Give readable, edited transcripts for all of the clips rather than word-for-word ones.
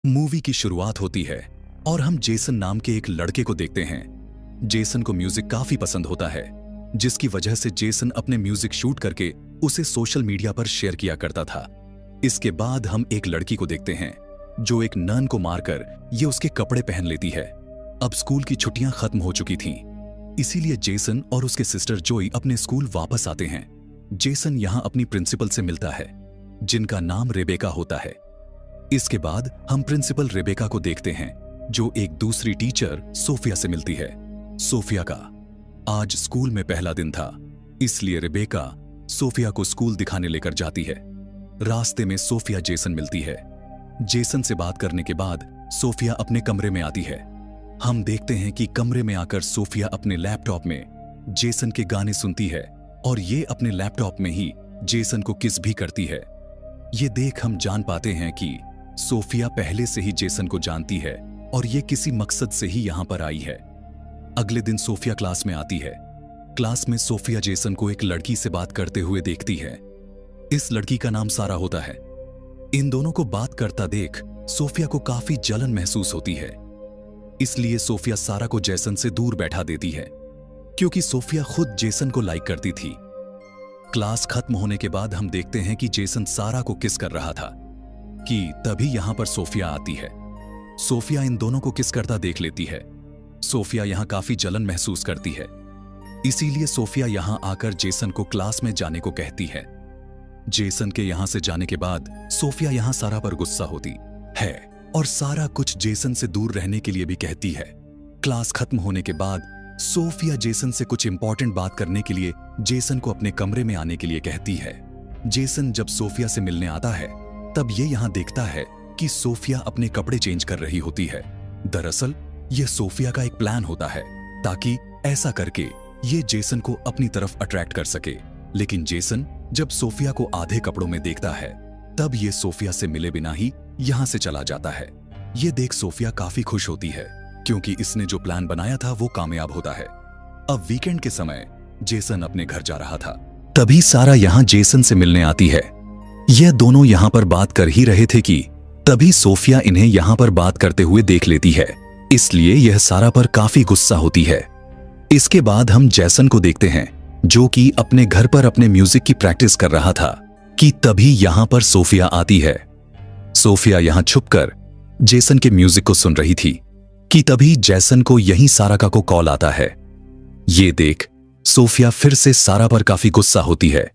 Movie की शुरुआत होती है और हम जेसन नाम के एक लड़के को देखते हैं। जेसन को म्यूजिक काफी पसंद होता है, जिसकी वजह से जेसन अपने म्यूजिक शूट करके उसे सोशल मीडिया पर शेयर किया करता था। इसके बाद हम एक लड़की को देखते हैं जो एक नन को मारकर ये उसके कपड़े पहन लेती है। अब स्कूल की छुट्टियां खत्म हो चुकी थीं, इसीलिए जेसन और उसके सिस्टर जोई अपने स्कूल वापस आते हैं। जेसन यहां अपनी प्रिंसिपल से मिलता है, जिनका नाम रेबेका होता है। इसके बाद हम प्रिंसिपल रेबेका को देखते हैं जो एक दूसरी टीचर सोफिया से मिलती है। सोफिया का आज स्कूल में पहला दिन था, इसलिए रेबेका सोफिया को स्कूल दिखाने लेकर जाती है। रास्ते में सोफिया जेसन मिलती है। जेसन से बात करने के बाद सोफिया अपने कमरे में आती है। हम देखते हैं कि कमरे में आकर सोफिया अपने लैपटॉप में जेसन के गाने सुनती है और ये अपने लैपटॉप में ही जेसन को किस भी करती है। ये देख हम जान पाते हैं कि सोफिया पहले से ही जेसन को जानती है और ये किसी मकसद से ही यहां पर आई है। अगले दिन सोफिया क्लास में आती है। क्लास में सोफिया जेसन को एक लड़की से बात करते हुए देखती है। इस लड़की का नाम सारा होता है। इन दोनों को बात करता देख सोफिया को काफी जलन महसूस होती है, इसलिए सोफिया सारा को जेसन से दूर बैठा देती है, क्योंकि सोफिया खुद जेसन को लाइक करती थी। क्लास खत्म होने के बाद हम देखते हैं कि जेसन सारा को किस कर रहा था कि तभी यहां पर सोफिया आती है। सोफिया इन दोनों को किस करता देख लेती है। सोफिया यहां काफी जलन महसूस करती है, इसीलिए सोफिया यहां आकर जेसन को क्लास में जाने को कहती है। जेसन के यहां से जाने के बाद सोफिया यहां सारा पर गुस्सा होती है और सारा कुछ जेसन से दूर रहने के लिए भी कहती है। क्लास खत्म होने के बाद सोफिया जेसन से कुछ इंपॉर्टेंट बात करने के लिए जेसन को अपने कमरे में आने के लिए कहती है। जेसन जब सोफिया से मिलने आता है तब ये यहां देखता है कि सोफिया अपने कपड़े चेंज कर रही होती है। दरअसल यह सोफिया का एक प्लान होता है ताकि ऐसा करके ये जेसन को अपनी तरफ अट्रैक्ट कर सके। लेकिन जेसन जब सोफिया को आधे कपड़ों में देखता है तब ये सोफिया से मिले बिना ही यहां से चला जाता है। ये देख सोफिया काफी खुश होती है, क्योंकि इसने जो प्लान बनाया था वो कामयाब होता है। अब वीकेंड के समय जेसन अपने घर जा रहा था, तभी सारा यहां जेसन से मिलने आती है। यह दोनों यहां पर बात कर ही रहे थे कि तभी सोफिया इन्हें यहां पर बात करते हुए देख लेती है, इसलिए यह सारा पर काफी गुस्सा होती है। इसके बाद हम जेसन को देखते हैं जो कि अपने घर पर अपने म्यूजिक की प्रैक्टिस कर रहा था कि तभी यहां पर सोफिया आती है। सोफिया यहां छुपकर जेसन के म्यूजिक को सुन रही थी कि तभी जेसन को यहीं सारा का को कॉल आता है। ये देख सोफिया फिर से सारा पर काफी गुस्सा होती है,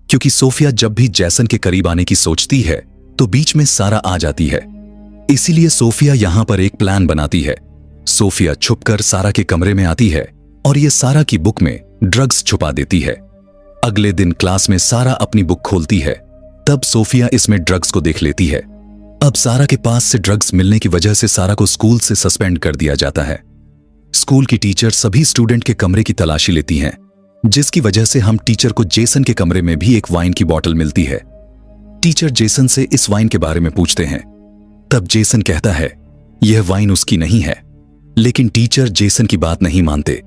क्योंकि सोफिया जब भी जेसन के करीब आने की सोचती है तो बीच में सारा आ जाती है। इसीलिए सोफिया यहां पर एक प्लान बनाती है। सोफिया छुपकर सारा के कमरे में आती है और ये सारा की बुक में ड्रग्स छुपा देती है। अगले दिन क्लास में सारा अपनी बुक खोलती है, तब सोफिया इसमें ड्रग्स को देख लेती है। अब सारा के पास से ड्रग्स मिलने की वजह से सारा को स्कूल से सस्पेंड कर दिया जाता है। स्कूल की टीचर सभी स्टूडेंट के कमरे की तलाशी लेती हैं, जिसकी वजह से हम टीचर को जेसन के कमरे में भी एक वाइन की बोतल मिलती है। टीचर जेसन से इस वाइन के बारे में पूछते हैं, तब जेसन कहता है यह वाइन उसकी नहीं है, लेकिन टीचर जेसन की बात नहीं मानते।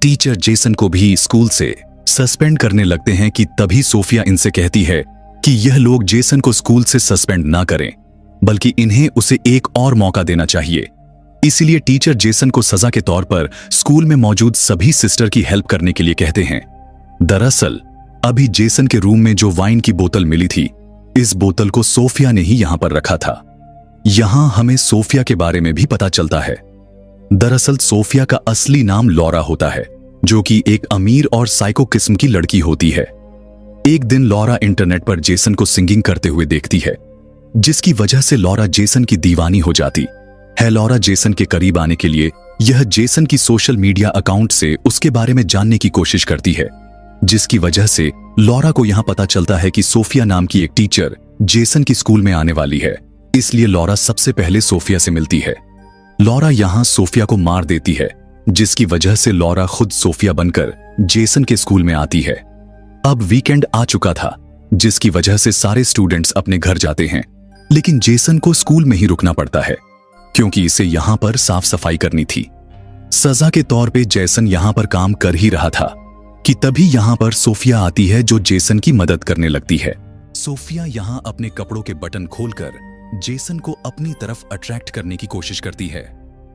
टीचर जेसन को भी स्कूल से सस्पेंड करने लगते हैं कि तभी सोफिया इनसे कहती है कि यह लोग जेसन को स्कूल से सस्पेंड ना करें, बल्कि इन्हें उसे एक और मौका देना चाहिए। इसीलिए टीचर जेसन को सजा के तौर पर स्कूल में मौजूद सभी सिस्टर की हेल्प करने के लिए कहते हैं। दरअसल अभी जेसन के रूम में जो वाइन की बोतल मिली थी, इस बोतल को सोफिया ने ही यहां पर रखा था। यहां हमें सोफिया के बारे में भी पता चलता है। दरअसल सोफिया का असली नाम लॉरा होता है, जो कि एक अमीर और साइको किस्म की लड़की होती है। एक दिन लॉरा इंटरनेट पर जेसन को सिंगिंग करते हुए देखती है, जिसकी वजह से लॉरा जेसन की दीवानी हो जाती है। लॉरा जेसन के करीब आने के लिए यह जेसन की सोशल मीडिया अकाउंट से उसके बारे में जानने की कोशिश करती है, जिसकी वजह से लॉरा को यहां पता चलता है कि सोफिया नाम की एक टीचर जेसन की स्कूल में आने वाली है। इसलिए लॉरा सबसे पहले सोफिया से मिलती है। लॉरा यहां सोफिया को मार देती है, जिसकी वजह से लॉरा खुद सोफिया बनकर जेसन के स्कूल में आती है। अब वीकेंड आ चुका था, जिसकी वजह से सारे स्टूडेंट्स अपने घर जाते हैं, लेकिन जेसन को स्कूल में ही रुकना पड़ता है, क्योंकि इसे यहां पर साफ सफाई करनी थी। सजा के तौर पे जेसन यहां पर काम कर ही रहा था कि तभी यहां पर सोफिया आती है, जो जेसन की मदद करने लगती है। सोफिया यहां अपने कपड़ों के बटन खोलकर जेसन को अपनी तरफ अट्रैक्ट करने की कोशिश करती है।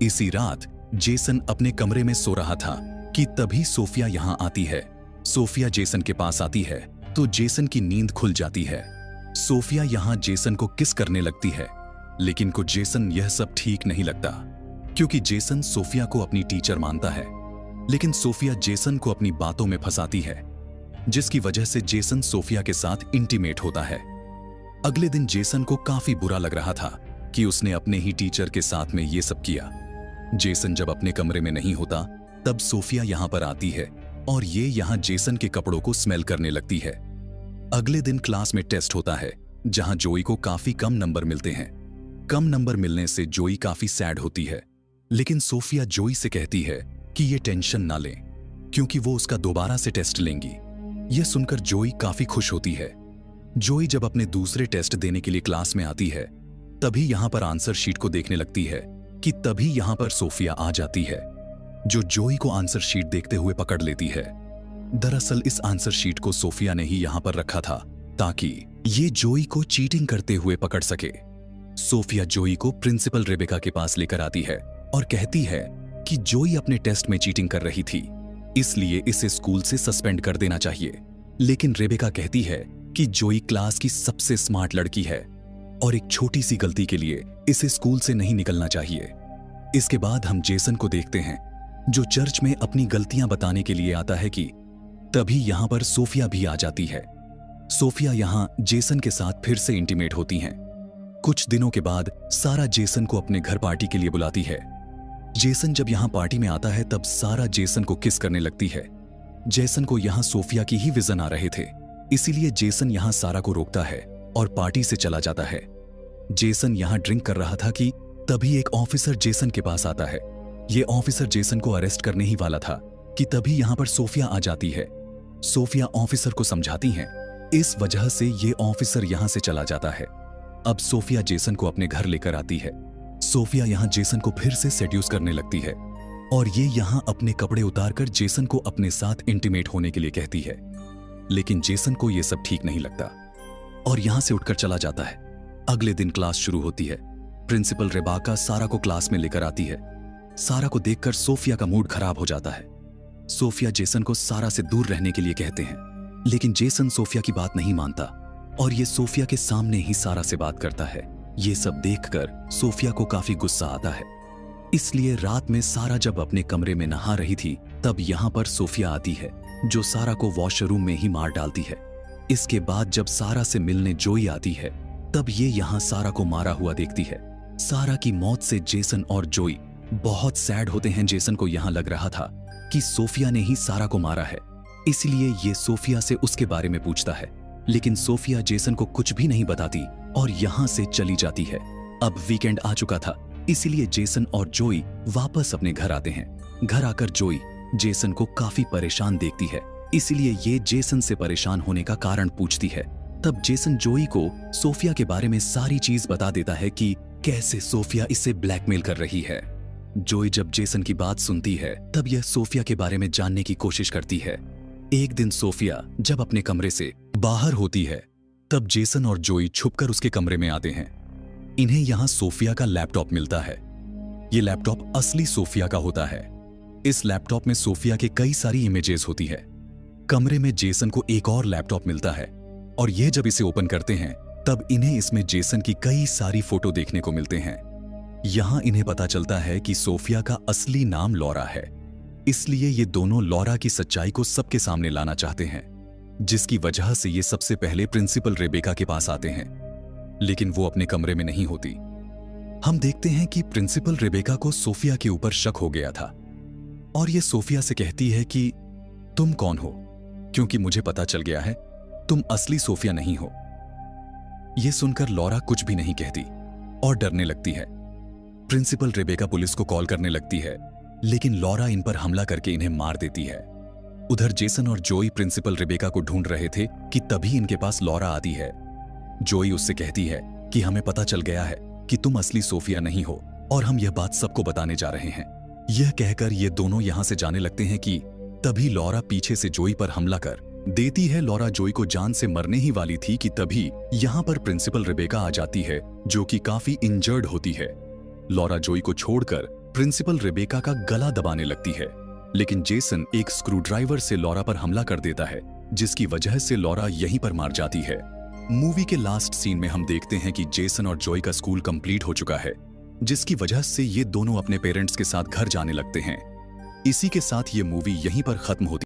इसी रात जेसन अपने कमरे में सो रहा था कि तभी सोफिया यहां आती है। सोफिया जेसन के पास आती है तो जेसन की नींद खुल जाती है। सोफिया यहां जेसन को किस करने लगती है, लेकिन को जेसन यह सब ठीक नहीं लगता, क्योंकि जेसन सोफिया को अपनी टीचर मानता है। लेकिन सोफिया जेसन को अपनी बातों में फंसाती है, जिसकी वजह से जेसन सोफिया के साथ इंटीमेट होता है। अगले दिन जेसन को काफी बुरा लग रहा था कि उसने अपने ही टीचर के साथ में ये सब किया। जेसन जब अपने कमरे में नहीं होता तब सोफिया यहां पर आती है और ये यहां जेसन के कपड़ों को स्मेल करने लगती है। अगले दिन क्लास में टेस्ट होता है, जहां जोई को काफी कम नंबर मिलते हैं। कम नंबर मिलने से जोई काफी सैड होती है, लेकिन सोफिया जोई से कहती है कि ये टेंशन ना लें, क्योंकि वो उसका दोबारा से टेस्ट लेंगी। यह सुनकर जोई काफी खुश होती है। जोई जब अपने दूसरे टेस्ट देने के लिए क्लास में आती है, तभी यहां पर आंसर शीट को देखने लगती है कि तभी यहां पर सोफिया आ जाती है, जो जोई को आंसर शीट देखते हुए पकड़ लेती है। दरअसल इस आंसर शीट को सोफिया ने ही यहां पर रखा था ताकि ये जोई को चीटिंग करते हुए पकड़ सके। सोफिया जोई को प्रिंसिपल रेबेका के पास लेकर आती है और कहती है कि जोई अपने टेस्ट में चीटिंग कर रही थी, इसलिए इसे स्कूल से सस्पेंड कर देना चाहिए। लेकिन रेबेका कहती है कि जोई क्लास की सबसे स्मार्ट लड़की है और एक छोटी सी गलती के लिए इसे स्कूल से नहीं निकलना चाहिए। इसके बाद हम जेसन को देखते हैं, जो चर्च में अपनी गलतियां बताने के लिए आता है कि तभी यहां पर सोफिया भी आ जाती है। सोफिया यहां जेसन के साथ फिर से इंटीमेट होती हैं। कुछ दिनों के बाद सारा जेसन को अपने घर पार्टी के लिए बुलाती है। जेसन जब यहां पार्टी में आता है तब सारा जेसन को किस करने लगती है। जेसन को यहां सोफिया की ही विजन आ रहे थे, इसीलिए जेसन यहां सारा को रोकता है और पार्टी से चला जाता है। जेसन यहां ड्रिंक कर रहा था कि तभी एक ऑफिसर जेसन के पास आता है। यह ऑफिसर जेसन को अरेस्ट करने ही वाला था कि तभी यहां पर सोफिया आ जाती है। सोफिया ऑफिसर को समझाती हैं, इस वजह से ये ऑफिसर यहां से चला जाता है। अब सोफिया जेसन को अपने घर लेकर आती है। सोफिया यहां जेसन को फिर से सेड्यूस करने लगती है और ये यहां अपने कपड़े उतारकर जेसन को अपने साथ इंटीमेट होने के लिए कहती है। लेकिन जेसन को यह सब ठीक नहीं लगता और यहां से उठकर चला जाता है। अगले दिन क्लास शुरू होती है। प्रिंसिपल रेबेका सारा को क्लास में लेकर आती है। सारा को देखकर सोफिया का मूड खराब हो जाता है। सोफिया जेसन को सारा से दूर रहने के लिए कहते हैं, लेकिन जेसन सोफिया की बात नहीं मानता और ये सोफिया के सामने ही सारा से बात करता है। ये सब देखकर सोफिया को काफी गुस्सा आता है, इसलिए रात में सारा जब अपने कमरे में नहा रही थी तब यहां पर सोफिया आती है, जो सारा को वॉशरूम में ही मार डालती है। इसके बाद जब सारा से मिलने जोई आती है तब ये यहां सारा को मारा हुआ देखती है। सारा की मौत से जेसन और जोई बहुत सैड होते हैं। जेसन को यहां लग रहा था कि सोफिया ने ही सारा को मारा है, इसलिए ये सोफिया से उसके बारे में पूछता है, लेकिन सोफिया जेसन को कुछ भी नहीं बताती और यहां से चली जाती है। अब वीकेंड आ चुका था, इसलिए जेसन और जोई वापस अपने घर आते हैं। घर आकर जोई जेसन को काफी परेशान देखती है, इसलिए ये जेसन से परेशान होने का कारण पूछती है। तब जेसन जोई को सोफिया के बारे में सारी चीज बता देता है कि कैसे सोफिया इसे ब्लैकमेल कर रही है। जोई जब जेसन की बात सुनती है तब यह सोफिया के बारे में जानने की कोशिश करती है। एक दिन सोफिया जब अपने कमरे से बाहर होती है तब जेसन और जोई छुपकर उसके कमरे में आते हैं। इन्हें यहां सोफिया का लैपटॉप मिलता है। ये लैपटॉप असली सोफिया का होता है। इस लैपटॉप में सोफिया के कई सारी इमेजेस होती है। कमरे में जेसन को एक और लैपटॉप मिलता है और ये जब इसे ओपन करते हैं तब इन्हें इसमें जेसन की कई सारी फोटो देखने को मिलते हैं। यहां इन्हें पता चलता है कि सोफिया का असली नाम लॉरा है, इसलिए ये दोनों लॉरा की सच्चाई को सबके सामने लाना चाहते हैं, जिसकी वजह से ये सबसे पहले प्रिंसिपल रेबेका के पास आते हैं। लेकिन वो अपने कमरे में नहीं होती। हम देखते हैं कि प्रिंसिपल रेबेका को सोफिया के ऊपर शक हो गया था और ये सोफिया से कहती है कि तुम कौन हो, क्योंकि मुझे पता चल गया है तुम असली सोफिया नहीं हो। यह सुनकर लॉरा कुछ भी नहीं कहती और डरने लगती है। प्रिंसिपल रेबेका पुलिस को कॉल करने लगती है, लेकिन लॉरा इन पर हमला करके इन्हें मार देती है। उधर जेसन और जोई प्रिंसिपल रेबेका को ढूंढ रहे थे कि तभी इनके पास लॉरा आती है। जोई उससे कहती है कि हमें पता चल गया है कि तुम असली सोफिया नहीं हो और हम यह बात सबको बताने जा रहे हैं। यह कहकर ये दोनों यहां से जाने लगते हैं कि तभी लॉरा पीछे से जोई पर हमला कर देती है लॉरा जोई को जान से मरने ही वाली थी कि तभी यहाँ पर प्रिंसिपल रेबेका आ जाती है, जो कि काफी इंजर्ड होती है। लॉरा जोई को छोड़कर प्रिंसिपल रेबेका का गला दबाने लगती है, लेकिन जेसन एक स्क्रूड्राइवर से लॉरा पर हमला कर देता है, जिसकी वजह से लॉरा यहीं पर मार जाती है। मूवी के लास्ट सीन में हम देखते हैं कि जेसन और जॉय का स्कूल कंप्लीट हो चुका है, जिसकी वजह से ये दोनों अपने पेरेंट्स के साथ घर जाने लगते हैं। इसी के साथ ये मूवी यहीं पर खत्म होती है।